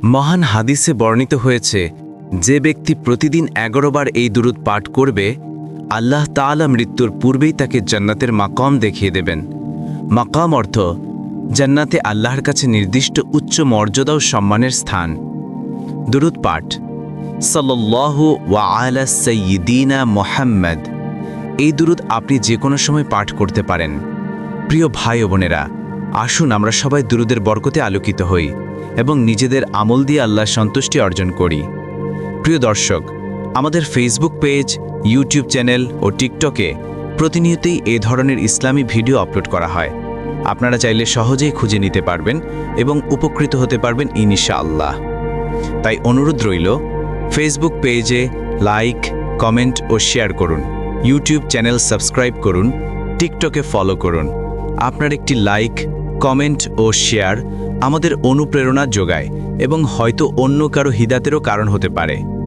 মহান হাদিসে বর্ণিত হয়েছে, যে ব্যক্তি প্রতিদিন 11 বার এই দুরূদ পাঠ করবে, আল্লাহ তাআলা মৃত্যুর পূর্বেই তাকে জান্নাতের মাকাম দেখিয়ে দেবেন। মাকাম অর্থ জান্নাতে আল্লাহর কাছে নির্দিষ্ট উচ্চ মর্যাদা ও সম্মানের স্থান। দুরূদ পাঠ সাল্লাল্লাহু আলা সাইয়্যিদিনা মুহাম্মদ। এই দুরূদ আপনি যে কোনো সময় পাঠ করতে পারেন। প্রিয় ভাই ও বোনেরা, আসুন আমরা সবাই দুরূদের বরকতে আলোকিত হই এবং নিজেদের আমল দিয়ে আল্লাহর সন্তুষ্টি অর্জন করি। প্রিয় দর্শক, আমাদের ফেসবুক পেজ, ইউটিউব চ্যানেল ও টিকটকে প্রতিনিয়তই এ ধরনের ইসলামী ভিডিও আপলোড করা হয়। আপনারা চাইলে সহজেই খুঁজে নিতে পারবেন এবং উপকৃত হতে পারবেন ইনশাআল্লাহ। তাই অনুরোধ রইল, ফেসবুক পেজে লাইক, কমেন্ট ও শেয়ার করুন, ইউটিউব চ্যানেল সাবস্ক্রাইব করুন, টিকটকে ফলো করুন। আপনার একটি লাইক, কমেন্ট ও শেয়ার আমাদের অনুপ্রেরণা যোগায় এবং হয়তো অন্য কারো হিদায়াতেরও কারণ হতে পারে।